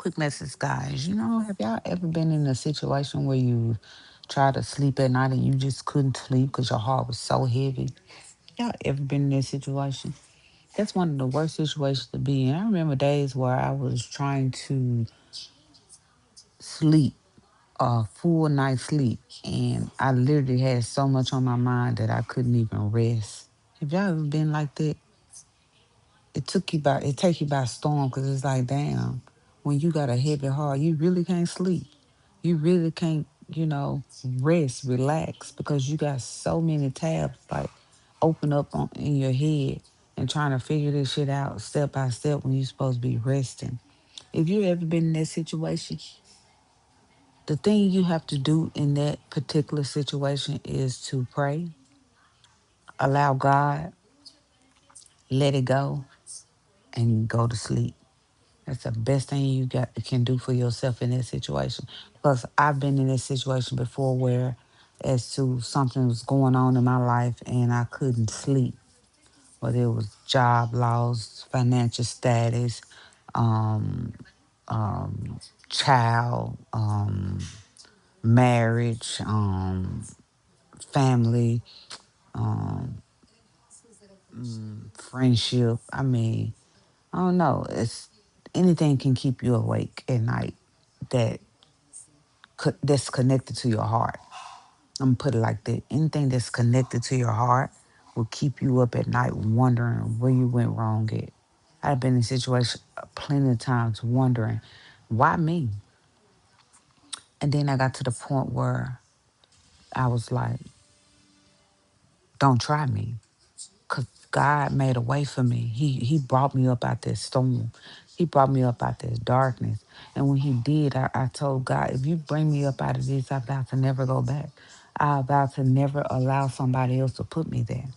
Quick message, guys. Have y'all ever been in a situation where you tried to sleep at night and you just couldn't sleep because your heart was so heavy? Y'all ever been in that situation? That's one of the worst situations to be in. I remember days where I was trying to sleep, a full night's sleep, and I literally had so much on my mind that I couldn't even rest. Have y'all ever been like that? It take you by storm because it's like, damn, when you got a heavy heart, you really can't sleep. You really can't, rest, relax because you got so many tabs like open up in your head and trying to figure this shit out step by step when you're supposed to be resting. If you ever been in that situation, the thing you have to do in that particular situation is to pray, allow God, let it go, and go to sleep. That's the best thing you can do for yourself in that situation. Because I've been in this situation before where as to something was going on in my life and I couldn't sleep. Whether it was job loss, financial status, um, um, child, marriage, family, um, friendship. I mean, I don't know. It's anything can keep you awake at night that that's connected to your heart. I'm gonna put it like that. Anything that's connected to your heart will keep you up at night wondering where you went wrong at. I've been in situations plenty of times wondering why me, and then I got to the point where I was like, "Don't try me." Cause God made a way for me. He brought me up out that storm. He brought me up out this darkness. And when he did, I told God, if you bring me up out of this, I vow to never go back. I vow to never allow somebody else to put me there.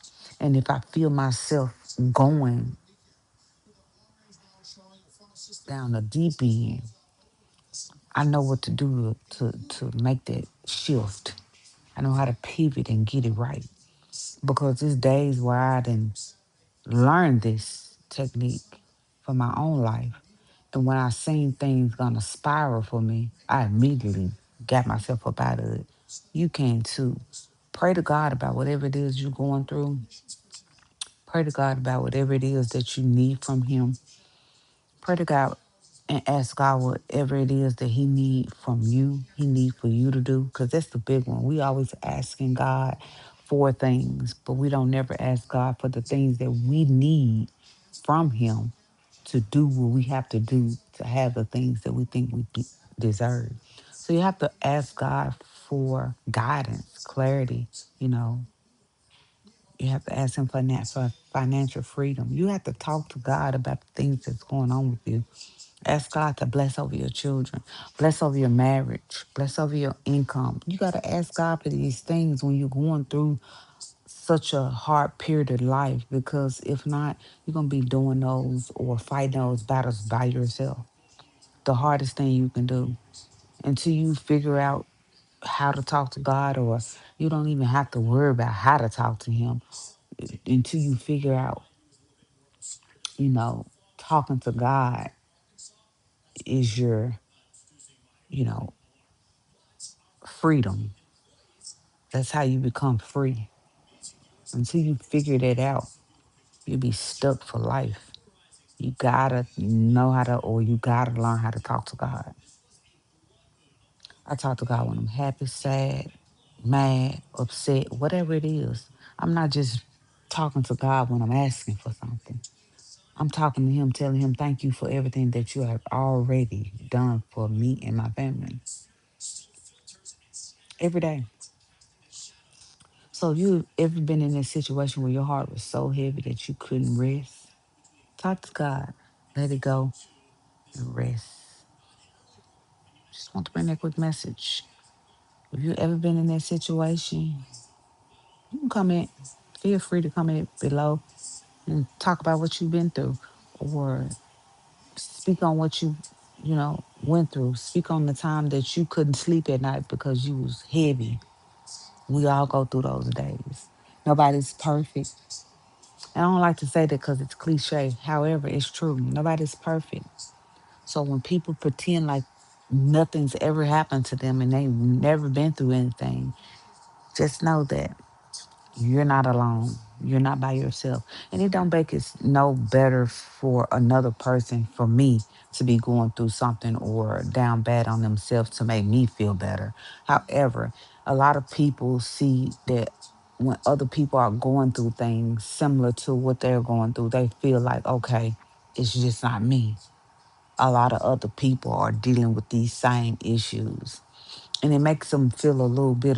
And if I feel myself going down the deep end, I know what to do to make that shift. I know how to pivot and get it right. Because there's days where I didn't learn this technique for my own life. And when I seen things gonna spiral for me, I immediately got myself up out of it. You can too. Pray to God about whatever it is you're going through. Pray to God about whatever it is that you need from Him. Pray to God and ask God whatever it is that He need from you, He need for you to do. Because that's the big one. We always asking God for things, but we don't never ask God for the things that we need from Him to do what we have to do to have the things that we think we deserve. So you have to ask God for guidance, clarity. You know, you have to ask Him for financial freedom. You have to talk to God about the things that's going on with you. Ask God to bless over your children, bless over your marriage, bless over your income. You got to ask God for these things when you're going through such a hard period of life because if not, you're going to be doing those or fighting those battles by yourself. The hardest thing you can do until you figure out how to talk to God, or you don't even have to worry about how to talk to Him until you figure out, you know, talking to God is your, you know, freedom. That's how you become free. Until you figure that out, you'll be stuck for life. You gotta know how to, or you gotta learn how to talk to God. I talk to God when I'm happy, sad, mad, upset, whatever it is. I'm not just talking to God when I'm asking for something. I'm talking to Him, telling Him, thank you for everything that you have already done for me and my family every day. So, if you ever been in a situation where your heart was so heavy that you couldn't rest, talk to God, let it go, and rest. Just want to bring that quick message. If you ever been in that situation, you can comment. Feel free to comment below and talk about what you've been through or speak on what you went through. Speak on the time that you couldn't sleep at night because you was heavy. We all go through those days. Nobody's perfect. I don't like to say that because it's cliche. However, it's true. Nobody's perfect. So when people pretend like nothing's ever happened to them and they've never been through anything, just know that you're not alone. You're not by yourself. And it don't make it no better for another person, for me to be going through something or down bad on themselves to make me feel better. However, a lot of people see that when other people are going through things similar to what they're going through, they feel like, okay, it's just not me. A lot of other people are dealing with these same issues, and it makes them feel a little bit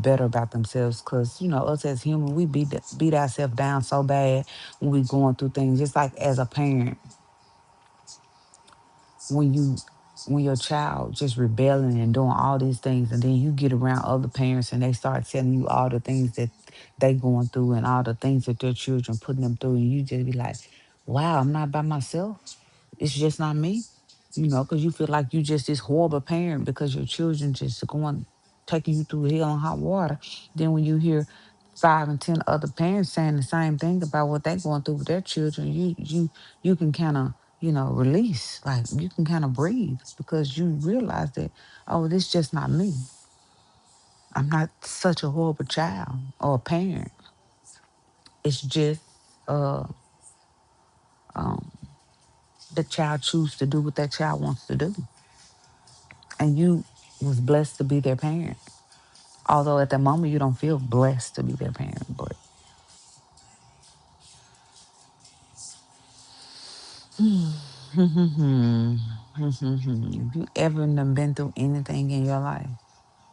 better about themselves, because us as human, we beat ourselves down so bad when we going through things. Just like as a parent, when you when your child just rebelling and doing all these things, and then you get around other parents and they start telling you all the things that they going through and all the things that their children putting them through, and you just be like, wow, I'm not by myself. It's just not me, because you feel like you just this horrible parent because your children just going taking you through hell and hot water. Then when you hear 5 and 10 other parents saying the same thing about what they going through with their children, you can kind of release, like you can kind of breathe, because you realize that, oh, this just not me. I'm not such a horrible child or parent. It's just uh the child choose to do what that child wants to do, and you was blessed to be their parent. Although at the moment you don't feel blessed to be their parent, but if you ever done been through anything in your life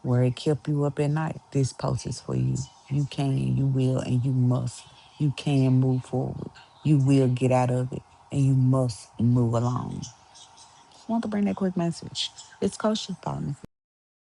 where it kept you up at night, this post is for you. You can, you will, and you must. You can move forward. You will get out of it, and you must move along. Just want to bring that quick message. It's Coach calling.